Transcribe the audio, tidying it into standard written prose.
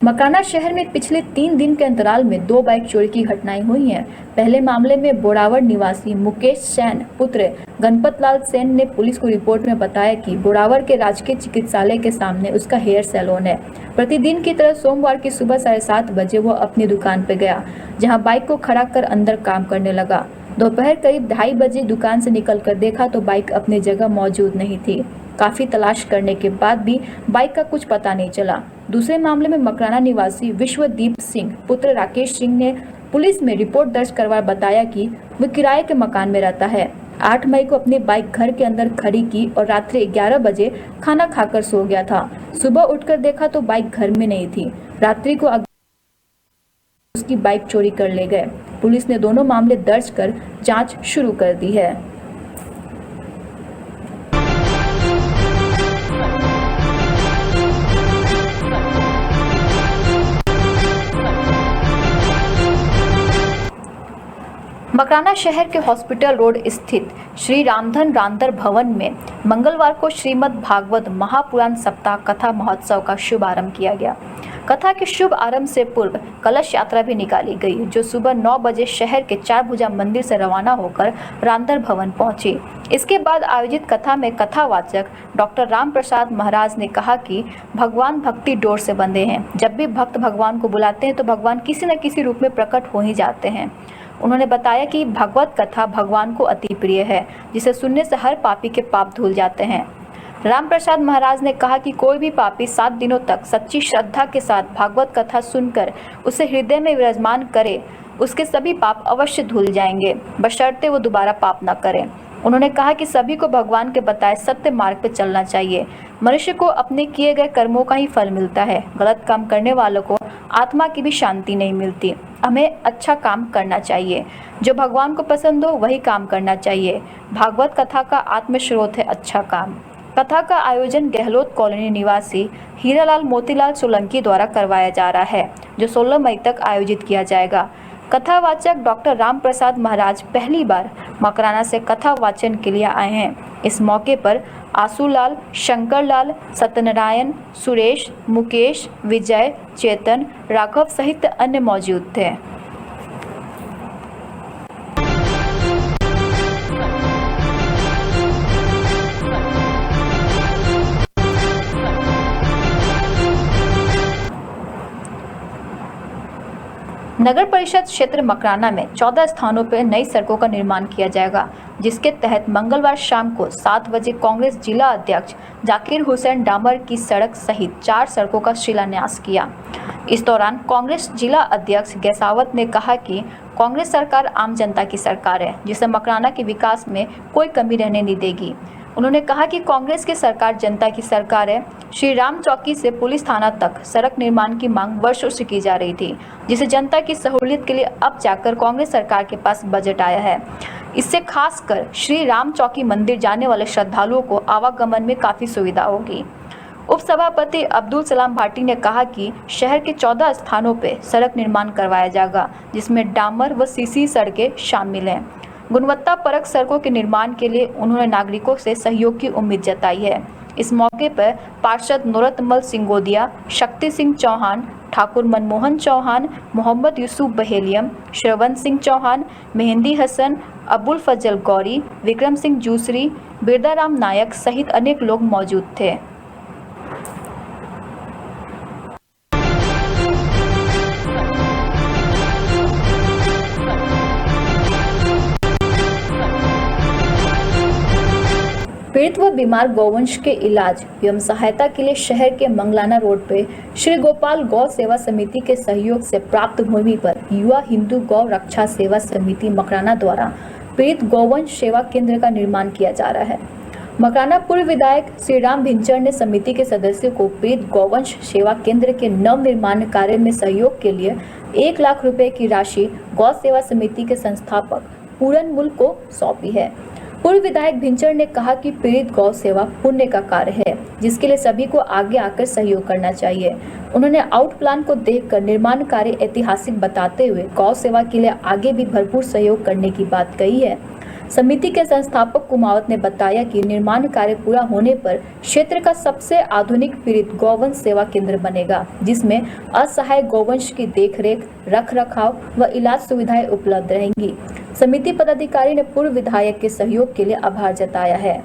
मकाना शहर में पिछले 3 दिन के अंतराल में 2 बाइक चोरी की घटनाएं हुई हैं। पहले मामले में बोड़ावर निवासी मुकेश सेन पुत्र गणपत लाल सेन ने पुलिस को रिपोर्ट में बताया कि बोड़ावर के राजकीय चिकित्सालय के सामने उसका हेयर सैलून है। प्रतिदिन की तरह सोमवार की सुबह 7:30 बजे वो अपनी दुकान पर गया, जहां बाइक को खड़ा कर अंदर काम करने लगा। दोपहर करीब 2:30 बजे दुकान से निकलकर देखा तो बाइक अपनी जगह मौजूद नहीं थी। काफी तलाश करने के बाद भी बाइक का कुछ पता नहीं चला। दूसरे मामले में मकराना निवासी विश्वदीप सिंह पुत्र राकेश सिंह ने पुलिस में रिपोर्ट दर्ज करवा बताया कि वह किराए के मकान में रहता है। 8 मई को अपनी बाइक घर के अंदर खड़ी की और रात्रि 11 बजे खाना खाकर सो गया था। सुबह उठकर देखा तो बाइक घर में नहीं थी। रात्रि को उसकी बाइक चोरी कर ले गए। पुलिस ने दोनों मामले दर्ज कर जांच शुरू कर दी है। मकराना शहर के हॉस्पिटल रोड स्थित श्री रामधन रांदर भवन में मंगलवार को श्रीमद् भागवत महापुराण सप्ताह कथा महोत्सव का शुभारंभ किया गया। कथा के शुभ आरंभ से पूर्व कलश यात्रा भी निकाली गई, जो सुबह 9 बजे शहर के 4 भुजा मंदिर से रवाना होकर रांदर भवन पहुंची। इसके बाद आयोजित कथा में कथावाचक डॉक्टर राम प्रसाद महाराज ने कहा कि भगवान भक्ति डोर से बंधे हैं। जब भी भक्त भगवान को बुलाते हैं तो भगवान किसी न किसी रूप में प्रकट हो ही जाते हैं। उन्होंने बताया कि भगवत कथा भगवान को अति प्रिय है, जिसे सुनने से हर पापी के पाप धुल जाते हैं। राम प्रसाद महाराज ने कहा कि कोई भी पापी 7 दिनों तक सच्ची श्रद्धा के साथ भागवत कथा सुनकर उसे हृदय में विराजमान करे, उसके सभी पाप अवश्य धुल जाएंगे, बशर्ते वो दोबारा पाप न करे। उन्होंने कहा कि सभी को भगवान के बताए सत्य मार्ग पर चलना चाहिए। मनुष्य को अपने किए गए कर्मों का ही फल मिलता है। गलत काम करने वालों को आत्मा की भी शांति नहीं मिलती। हमें अच्छा काम करना चाहिए, जो भगवान को पसंद हो वही काम करना चाहिए। भागवत कथा का आत्म स्रोत है अच्छा काम। कथा का आयोजन गहलोत कॉलोनी निवासी हीरालाल मोतीलाल सोलंकी द्वारा करवाया जा रहा है, जो 16 मई तक आयोजित किया जाएगा। कथावाचक डॉक्टर राम प्रसाद महाराज पहली बार मकराना से कथा वाचन के लिए आए हैं। इस मौके पर आसूलाल, शंकरलाल, सत्यनारायण, सुरेश, मुकेश, विजय, चेतन, राघव सहित अन्य मौजूद थे। नगर परिषद क्षेत्र मकराना में 14 स्थानों पर नई सड़कों का निर्माण किया जाएगा, जिसके तहत मंगलवार शाम को 7 बजे कांग्रेस जिला अध्यक्ष जाकिर हुसैन डामर की सड़क सहित 4 सड़कों का शिलान्यास किया। इस दौरान कांग्रेस जिला अध्यक्ष गैसावत ने कहा कि कांग्रेस सरकार आम जनता की सरकार है, जिसे मकराना के विकास में कोई कमी रहने नहीं देगी। उन्होंने कहा कि कांग्रेस की सरकार जनता की सरकार है। श्री राम चौकी से पुलिस थाना तक सड़क निर्माण की मांग वर्षों से की जा रही थी, जिसे जनता की सहूलियत के लिए अब जाकर कांग्रेस सरकार के पास बजट आया है। इससे खासकर श्री राम चौकी मंदिर जाने वाले श्रद्धालुओं को आवागमन में काफ़ी सुविधा होगी। उप सभापति अब्दुल सलाम भाटी ने कहा कि शहर के 14 स्थानों पर सड़क निर्माण करवाया जाएगा, जिसमें डामर व सीसी सड़कें शामिल हैं। गुणवत्ता परक सड़कों के निर्माण के लिए उन्होंने नागरिकों से सहयोग की उम्मीद जताई है। इस मौके पर पार्षद नूरतमल सिंगोदिया, शक्ति सिंह चौहान, ठाकुर मनमोहन चौहान, मोहम्मद यूसुफ बहेलियम, श्रवण सिंह चौहान, मेहंदी हसन, अबुल फजल गौरी, विक्रम सिंह जूसरी, बिरदाराम नायक सहित अनेक लोग मौजूद थे। पीड़ित व बीमार गौवंश के इलाज एवं सहायता के लिए शहर के मंगलाना रोड पर श्री गोपाल गौ सेवा समिति के सहयोग से प्राप्त भूमि पर युवा हिंदू गौ रक्षा सेवा समिति मकराना द्वारा पीड़ित गौवंश सेवा केंद्र का निर्माण किया जा रहा है। मकराना पूर्व विधायक श्री राम भिंचर ने समिति के सदस्यों को पीड़ित गौवंश सेवा केंद्र के नव निर्माण कार्य में सहयोग के लिए 1 लाख रुपए की राशि गौ सेवा समिति के संस्थापक पूरन मुल को सौंपी है। पूर्व विधायक भिंचर ने कहा कि पीड़ित गौ सेवा पुण्य का कार्य है, जिसके लिए सभी को आगे आकर सहयोग करना चाहिए। उन्होंने आउट प्लान को देखकर निर्माण कार्य ऐतिहासिक बताते हुए गौ सेवा के लिए आगे भी भरपूर सहयोग करने की बात कही है। समिति के संस्थापक कुमावत ने बताया कि निर्माण कार्य पूरा होने पर क्षेत्र का सबसे आधुनिक पीड़ित गौवंश सेवा केंद्र बनेगा, जिसमें असहाय गौवंश की देखरेख, रखरखाव व इलाज सुविधाएं उपलब्ध रहेंगी। समिति पदाधिकारी ने पूर्व विधायक के सहयोग के लिए आभार जताया है।